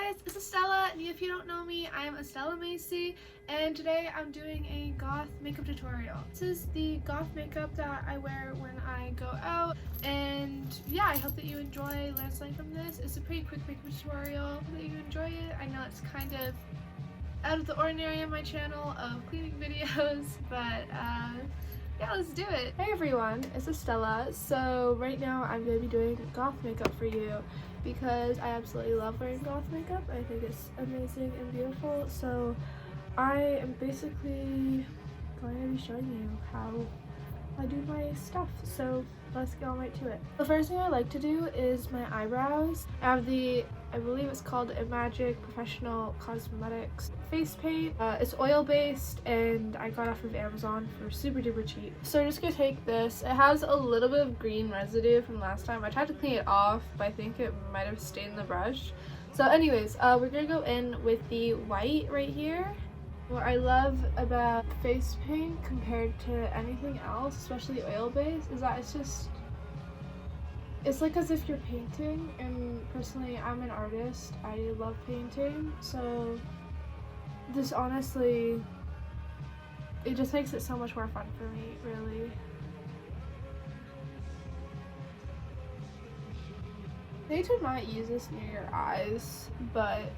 guys, it's Estella, and if you don't know me, I'm Estella Macy, and today I'm doing a goth makeup tutorial. This is the goth makeup that I wear when I go out, and yeah, I hope that you enjoy learn something from this. It's a pretty quick makeup tutorial. I hope that you enjoy it. I know it's kind of out of the ordinary on my channel of cleaning videos, but yeah, let's do it. Hey everyone, it's Estella. So right now I'm going to be doing goth makeup for you because I absolutely love wearing goth makeup. I think it's amazing and beautiful. So I am basically going to be showing you how I do my stuff. So let's get on right to it. The first thing I like to do is my eyebrows. I have the, I believe it's called a Magic Professional Cosmetics face paint. It's oil based and I got it off of Amazon for super duper cheap. So I'm just gonna take this. It has a little bit of green residue from last time. I tried to clean it off, but I think it might have stained the brush. So anyways, we're gonna go in with the white right here. What I love about face paint compared to anything else, especially oil based, is that it's like as if you're painting, and personally I'm an artist. I love painting, so this honestly, it just makes it so much more fun for me, really. They should not use this near your eyes, but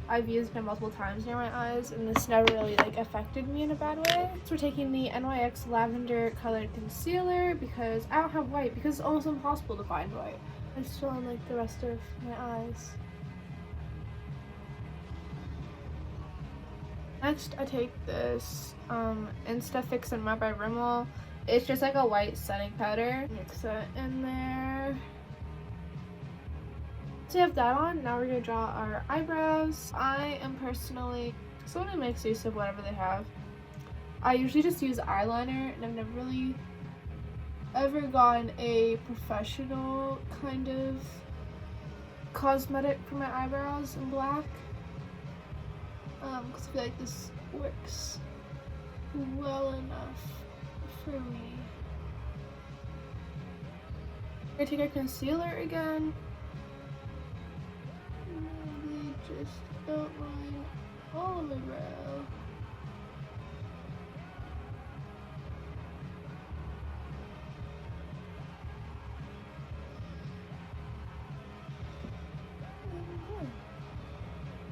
I've used it multiple times near my eyes and this never really like affected me in a bad way. So we're taking the NYX Lavender Colored Concealer because I don't have white because it's almost impossible to find white. I still on like the rest of my eyes. Next I take this Insta Fix and Matte by Rimmel. It's just like a white setting powder. Mix it in there. So we have that on. Now we're going to draw our eyebrows. I am personally someone who makes use of whatever they have. I usually just use eyeliner, and I've never really ever gotten a professional kind of cosmetic for my eyebrows in black. Because I feel like this works well enough for me. I'm going to take our concealer again. Just outline all of my brow.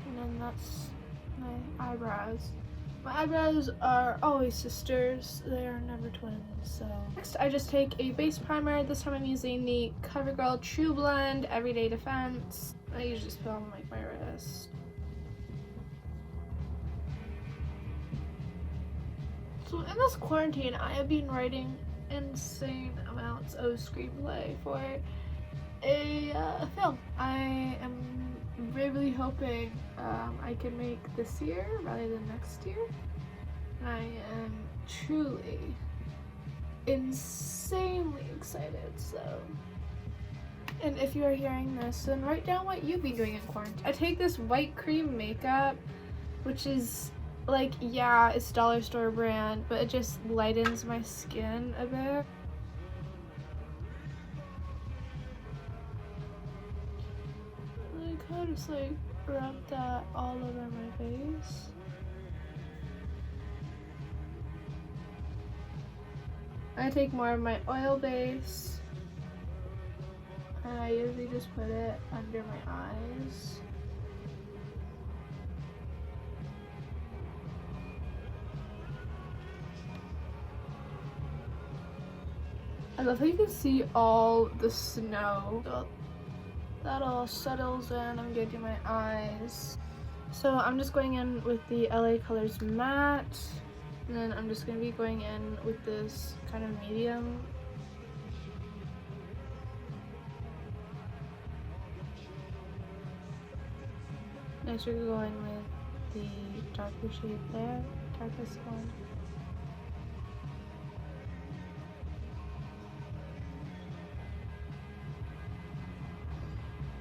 And then that's my eyebrows. My eyebrows are always sisters, they are never twins. So next I just take a base primer. This time I'm using the CoverGirl True Blend Everyday Defense. I usually just put on like my wrist. So in this quarantine, I have been writing insane amounts of screenplay for a film. I am really hoping I can make this year rather than next year. I am truly insanely excited. So. And if you are hearing this, then write down what you've been doing in quarantine. I take this white cream makeup, which is like, yeah, it's dollar store brand, but it just lightens my skin a bit. I kind of just like rub that all over my face. I take more of my oil base. And I usually just put it under my eyes. I love how you can see all the snow. So that all settles in. I'm gonna do my eyes. So I'm just going in with the LA Colors matte. And then I'm just gonna be going in with this kind of medium. Next we're going with the darker shade there, darkest one.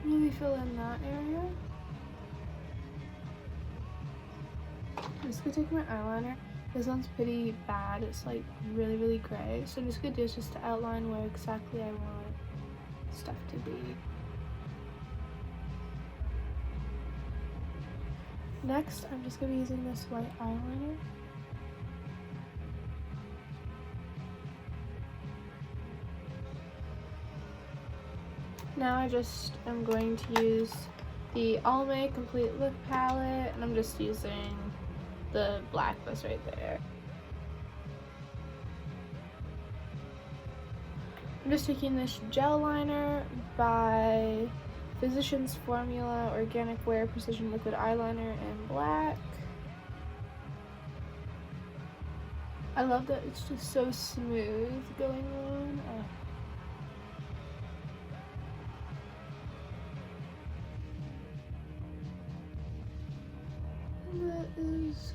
Really fill in that area. I'm just gonna take my eyeliner. This one's pretty bad. It's like really gray. So I'm just gonna do is just to outline where exactly I want stuff to be. Next, I'm just going to be using this white eyeliner. Now I just am going to use the Almay Complete Look palette, and I'm just using the black that's right there. I'm just taking this gel liner by Physicians Formula Organic Wear Precision Liquid Eyeliner in black. I love that it's just so smooth going on. And that is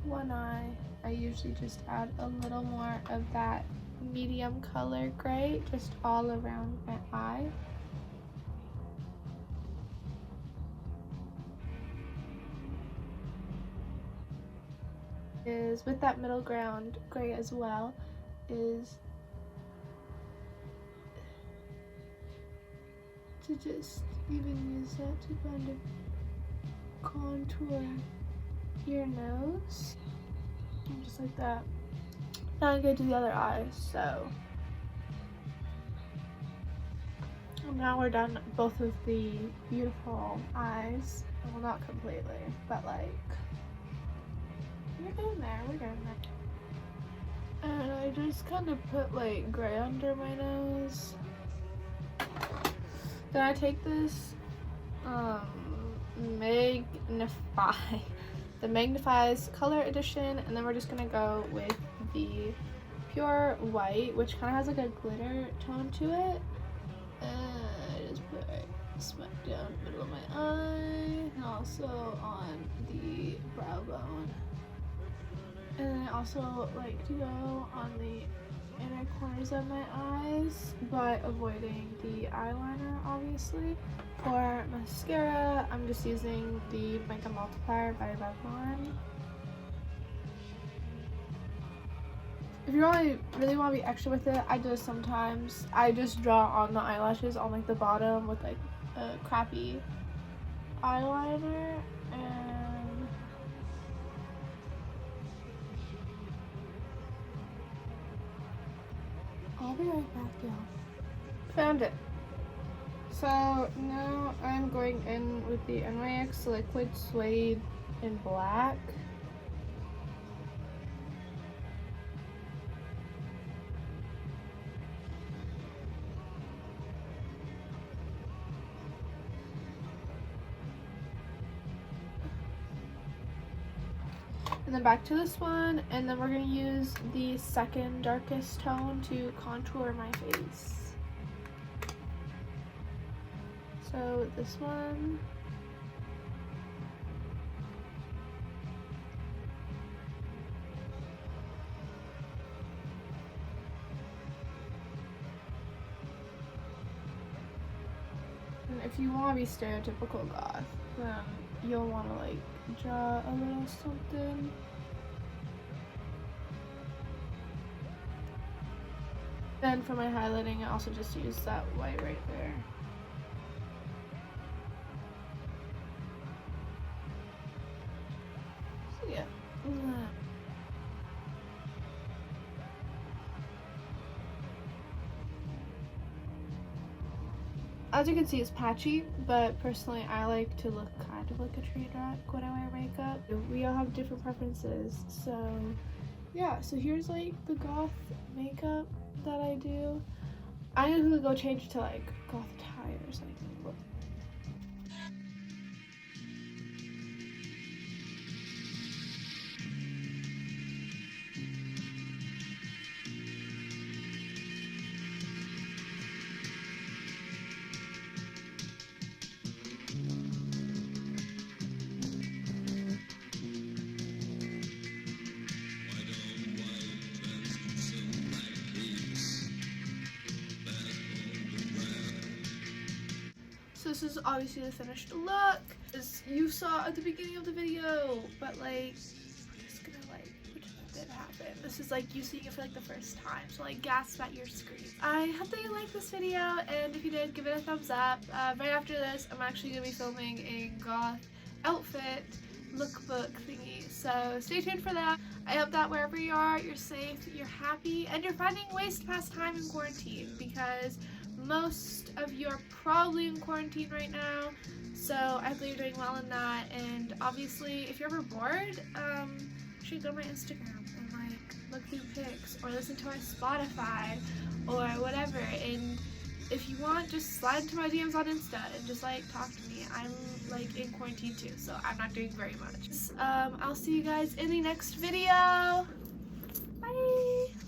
one eye. I usually just add a little more of that medium color gray just all around my eye. Is with that middle ground gray as well is to just even use that to kind of contour your nose, and just like that. Now I'm going to do the other eye. So now we're done both of the beautiful eyes. Well, not completely, but like we're getting there, we're getting there. And I just kind of put like gray under my nose. Then I take this the Magnifies Color Edition, and then we're just gonna go with the Pure White, which kind of has like a glitter tone to it. And I just put it smack down the middle of my eye, and also on the brow bone. And then I also like to go on the inner corners of my eyes by avoiding the eyeliner, obviously. For mascara, I'm just using the Makeup Multiplier by Revlon. If you really want to be extra with it, I do sometimes. I just draw on the eyelashes on like the bottom with like a crappy eyeliner, and I'll be right back, y'all. Found it. So now I'm going in with the NYX Liquid Suede in black. And then back to this one, and then we're going to use the second darkest tone to contour my face. So this one, and if you want to be stereotypical goth, then you'll want to like draw a little something. Then for my highlighting, I also just use that white right there. So yeah. As you can see, it's patchy, but personally I like to look kind of like a train wreck when I wear makeup. We all have different preferences, so yeah. So here's like the goth makeup that I do. I'm gonna go change to like goth tie or something. So this is obviously the finished look, as you saw at the beginning of the video, but like, I'm just gonna like, which did happen. This is like you seeing it for like the first time, so like gasp at your screen. I hope that you liked this video, and if you did, give it a thumbs up. Right after this, I'm actually gonna be filming a goth outfit lookbook thingy. So stay tuned for that. I hope that wherever you are, you're safe, you're happy, and you're finding ways to pass time in quarantine, because most of you are probably in quarantine right now. So I hope that you're doing well in that. And obviously, if you're ever bored, you should go to my Instagram and like look through pics or listen to my Spotify or whatever. And if you want, just slide into my DMs on Insta and just like talk to me. I'm like in quarantine too, so I'm not doing very much. I'll see you guys in the next video. Bye!